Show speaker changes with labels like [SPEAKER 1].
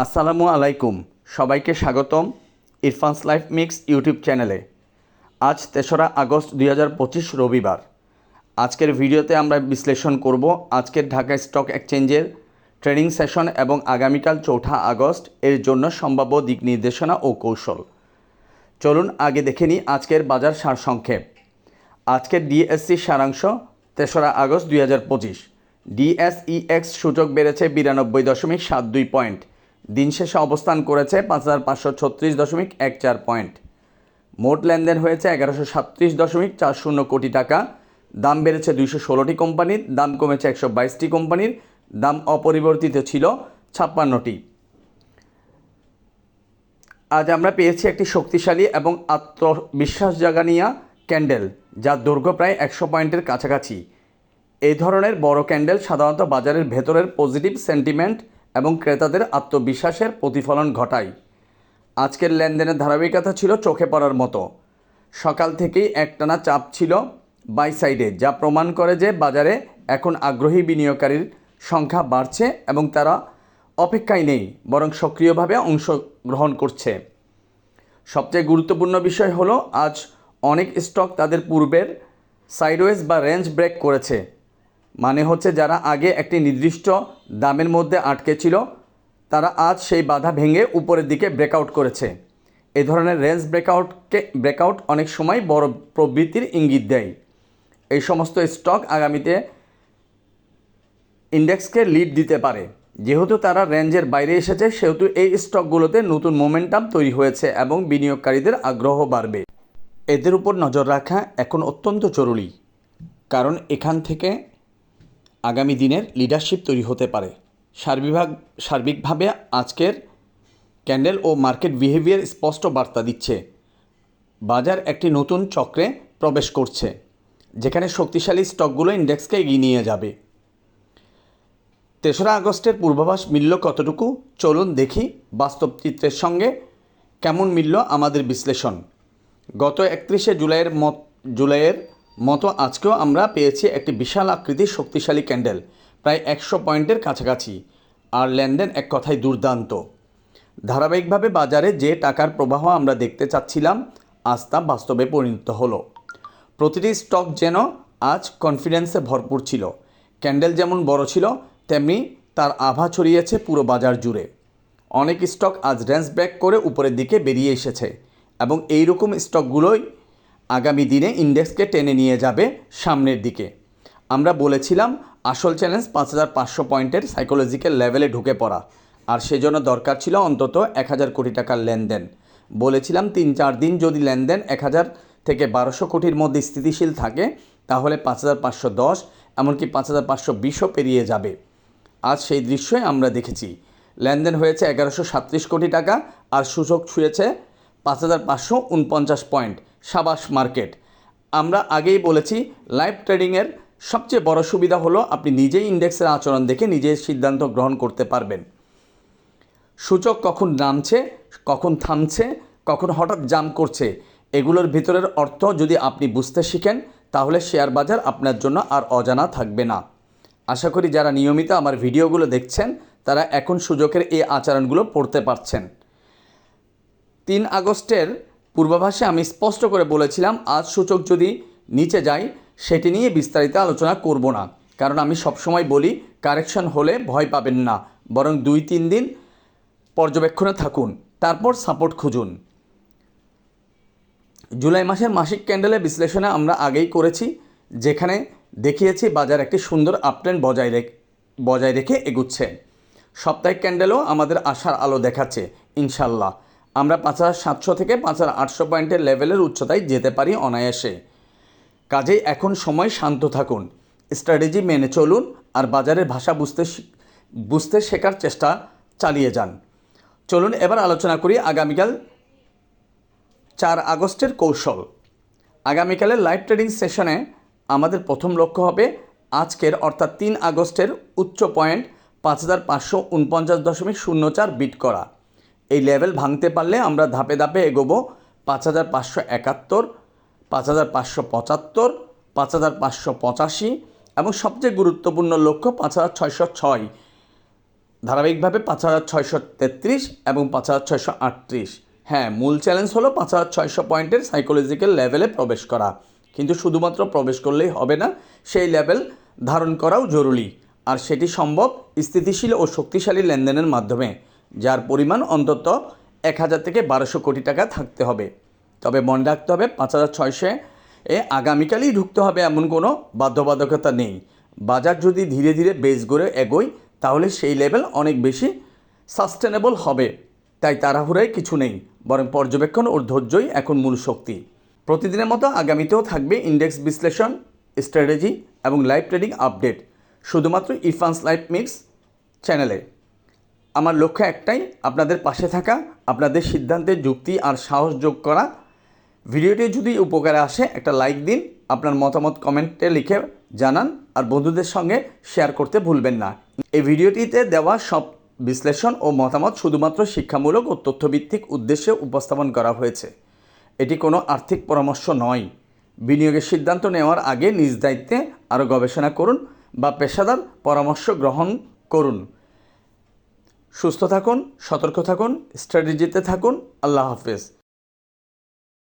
[SPEAKER 1] আসসালামু আলাইকুম, সবাইকে স্বাগতম ইরফানস লাইফ মিক্স ইউটিউব চ্যানেলে। আজ ৩রা আগস্ট ২০২৫ রবিবার। আজকের ভিডিওতে আমরা বিশ্লেষণ করব আজকের ঢাকা স্টক এক্সচেঞ্জের ট্রেডিং সেশন এবং আগামীকাল ৪ঠা আগস্ট এর জন্য সম্ভাব্য দিক নির্দেশনা ও কৌশল। চলুন আগে দেখে নিই আজকের বাজার সারসংক্ষেপ। আজকের ডিএসসি সারাংশ ৩রা আগস্ট ২০২৫। ডিএসইএক্স সূচক বেড়েছে ৯২.৭২ পয়েন্ট, দিন শেষে অবস্থান করেছে ৫,৫৩৬.১৪ পয়েন্ট। মোট লেনদেন হয়েছে ১১৩৭.৪০ কোটি টাকা। দাম বেড়েছে ২১৬টি কোম্পানির, দাম কমেছে ১২২টি কোম্পানির, দাম অপরিবর্তিত ছিল ৫৬টি। আজ আমরা পেয়েছি একটি শক্তিশালী এবং আত্মবিশ্বাস জাগানিয়া ক্যান্ডেল, যার দৈর্ঘ্য প্রায় ১০০ পয়েন্টের কাছাকাছি। এই ধরনের বড় ক্যান্ডেল সাধারণত বাজারের ভেতরের পজিটিভ সেন্টিমেন্ট এবং ক্রেতাদের আত্মবিশ্বাসের প্রতিফলন ঘটায়। আজকের লেনদেনের ধারাবাহিকতা ছিল চোখে পড়ার মতো। সকাল থেকেই একটানা চাপ ছিল বাই সাইডে, যা প্রমাণ করে যে বাজারে এখন আগ্রহী বিনিয়োগকারীর সংখ্যা বাড়ছে এবং তারা অপেক্ষায় নেই, বরং সক্রিয়ভাবে অংশগ্রহণ করছে। সবচেয়ে গুরুত্বপূর্ণ বিষয় হলো আজ অনেক স্টক তাদের পূর্বের সাইডওয়েজ বা রেঞ্জ ব্রেক করেছে। মানে হচ্ছে যারা আগে একটি নির্দিষ্ট দামের মধ্যে আটকে ছিল, তারা আজ সেই বাধা ভেঙে উপরের দিকে ব্রেকআউট করেছে। এই ধরনের রেঞ্জ ব্রেকআউট অনেক সময় বড় প্রবৃত্তির ইঙ্গিত দেয়। এই সমস্ত স্টক আগামীতে ইন্ডেক্সকে লিড দিতে পারে। যেহেতু তারা রেঞ্জের বাইরে এসেছে, সেহেতু এই স্টকগুলোতে নতুন মোমেন্টাম তৈরি হয়েছে এবং বিনিয়োগকারীদের আগ্রহ বাড়বে। এদের উপর নজর রাখা এখন অত্যন্ত জরুরি, কারণ এখান থেকে আগামী দিনের লিডারশিপ তৈরি হতে পারে। সার্বিকভাবে আজকের ক্যান্ডেল ও মার্কেট বিহেভিয়ার স্পষ্ট বার্তা দিচ্ছে বাজার একটি নতুন চক্রে প্রবেশ করছে, যেখানে শক্তিশালী স্টকগুলো ইন্ডেক্সকে এগিয়ে নিয়ে যাবে। ৩রা আগস্টের পূর্বাভাস মিলল কতটুকু, চলুন দেখি বাস্তব চিত্রের সঙ্গে কেমন মিলল আমাদের বিশ্লেষণ। গত ৩১শে জুলাইয়ের মতো আজকেও আমরা পেয়েছি একটি বিশাল আকৃতির শক্তিশালী ক্যান্ডেল, প্রায় ১০০ পয়েন্টের কাছাকাছি। আর লেনদেন এক কথায় দুর্দান্ত। ধারাবাহিকভাবে বাজারে যে টাকার প্রবাহ আমরা দেখতে চাচ্ছিলাম, আজ তা বাস্তবে পরিণত হলো। প্রতিটি স্টক যেন আজ কনফিডেন্সে ভরপুর ছিল। ক্যান্ডেল যেমন বড় ছিল, তেমনি তার আভা ছড়িয়েছে পুরো বাজার জুড়ে। অনেক স্টক আজ রেঞ্জ ব্রেক করে উপরের দিকে বেরিয়ে এসেছে এবং এই রকম স্টকগুলোই আগামী দিনে ইন্ডেক্সকে টেনে নিয়ে যাবে সামনের দিকে। আমরা বলেছিলাম আসল চ্যালেঞ্জ ৫,৫০০ পয়েন্টের সাইকোলজিক্যাল লেভেলে ঢুকে পড়া, আর সেজন্য দরকার ছিল অন্তত ১,০০০ কোটি টাকার লেনদেন। বলেছিলাম ৩-৪ দিন যদি লেনদেন ১,০০০ থেকে ১,২০০ কোটির মধ্যে স্থিতিশীল থাকে, তাহলে ৫,৫১০ এমনকি ৫,৫২০ও পেরিয়ে যাবে। আজ সেই দৃশ্যই আমরা দেখেছি। লেনদেন হয়েছে ১,১৩৭ কোটি টাকা আর সূচক ছুঁয়েছে ৫,৫৪৯ পয়েন্ট। সাবাস মার্কেট। আমরা আগেই বলেছি লাইভ ট্রেডিংয়ের সবচেয়ে বড় সুবিধা হলো আপনি নিজেই ইন্ডেক্সের আচরণ দেখে নিজের সিদ্ধান্ত গ্রহণ করতে পারবেন। সূচক কখন নামছে, কখন থামছে, কখন হঠাৎ জাম্প করছে, এগুলোর ভিতরের অর্থ যদি আপনি বুঝতে শিখেন, তাহলে শেয়ার বাজার আপনার জন্য আর অজানা থাকবে না। আশা করি যারা নিয়মিত আমার ভিডিওগুলো দেখছেন, তারা এখন সূচকের এই আচরণগুলো পড়তে পারছেন। ৩ আগস্টের পূর্বাভাসে আমি স্পষ্ট করে বলেছিলাম আজ সূচক যদি নিচে যায়, সেটি নিয়ে বিস্তারিত আলোচনা করব না, কারণ আমি সবসময় বলি কারেকশন হলে ভয় পাবেন না, বরং ২-৩ দিন পর্যবেক্ষণে থাকুন, তারপর সাপোর্ট খুঁজুন। জুলাই মাসের মাসিক ক্যান্ডেলের বিশ্লেষণে আমরা আগেই করেছি, যেখানে দেখিয়েছি বাজার একটি সুন্দর আপট্রেন্ড বজায় রেখে এগুচ্ছে। সাপ্তাহিক ক্যান্ডেলও আমাদের আশার আলো দেখাচ্ছে। ইনশাল্লাহ আমরা ৫,৭০০ থেকে ৫,৮০০ পয়েন্টের লেভেলের উচ্চতায় যেতে পারি অনায়াসে। কাজেই এখন সময় শান্ত থাকুন, স্ট্র্যাটেজি মেনে চলুন আর বাজারের ভাষা বুঝতে শেখার চেষ্টা চালিয়ে যান। চলুন এবার আলোচনা করি আগামীকাল ৪ আগস্টের কৌশল। আগামীকালের লাইভ ট্রেডিং সেশনে আমাদের প্রথম লক্ষ্য হবে আজকের অর্থাৎ ৩ আগস্টের উচ্চ পয়েন্ট ৫,৫৪৯.০৪ বিট করা। এই লেভেল ভাঙতে পারলে আমরা ধাপে ধাপে এগোবো ৫,৫৭১, ৫,৫৭৫, ৫,৫৮৫ এবং সবচেয়ে গুরুত্বপূর্ণ লক্ষ্য ৫,৬০৬ ধারাবাহিকভাবে 5,633 এবং 5,638। হ্যাঁ, মূল চ্যালেঞ্জ হলো 5,600 পয়েন্টের সাইকোলজিক্যাল লেভেলে প্রবেশ করা, কিন্তু শুধুমাত্র প্রবেশ করলেই হবে না, সেই লেভেল ধারণ করাও জরুরি। আর সেটি সম্ভব স্থিতিশীল ও শক্তিশালী লেনদেনের মাধ্যমে, যার পরিমাণ অন্তত 1,000 থেকে 1,200 কোটি টাকা থাকতে হবে। তবে মনে রাখতে হবে 5,600 আগামীকালই ঢুকতে হবে এমন কোনো বাধ্যবাধকতা নেই। বাজার যদি ধীরে ধীরে বেস গড়ে এগোয় তাহলে সেই লেভেল অনেক বেশি সাস্টেনেবল হবে। তাই তাড়াহুড়ায় কিছু নেই, বরং পর্যবেক্ষণ ও ধৈর্যই এখন মূল শক্তি। প্রতিদিনের মতো আগামীতেও থাকবে ইন্ডেক্স বিশ্লেষণ, স্ট্র্যাটেজি এবং লাইভ ট্রেডিং আপডেট, শুধুমাত্র ইরফানস লাইভ মিক্স চ্যানেলে। আমার লক্ষ্য একটাই, আপনাদের পাশে থাকা, আপনাদের সিদ্ধান্তে যুক্তি আর সাহস যোগ করা। ভিডিওটি যদি উপকারে আসে একটা লাইক দিন, আপনার মতামত কমেন্টে লিখে জানান, আর বন্ধুদের সঙ্গে শেয়ার করতে ভুলবেন না। এই ভিডিওটিতে দেওয়া সব বিশ্লেষণ ও মতামত শুধুমাত্র শিক্ষামূলক ও তথ্যভিত্তিক উদ্দেশ্যে উপস্থাপন করা হয়েছে। এটি কোনো আর্থিক পরামর্শ নয়। বিনিয়োগের সিদ্ধান্ত নেওয়ার আগে নিজ দায়িত্বে আরও গবেষণা করুন বা পেশাদার পরামর্শ গ্রহণ করুন। সুস্থ থাকুন, সতর্ক থাকুন, স্ট্র্যাটেজিতে থাকুন। আল্লাহ হাফেজ।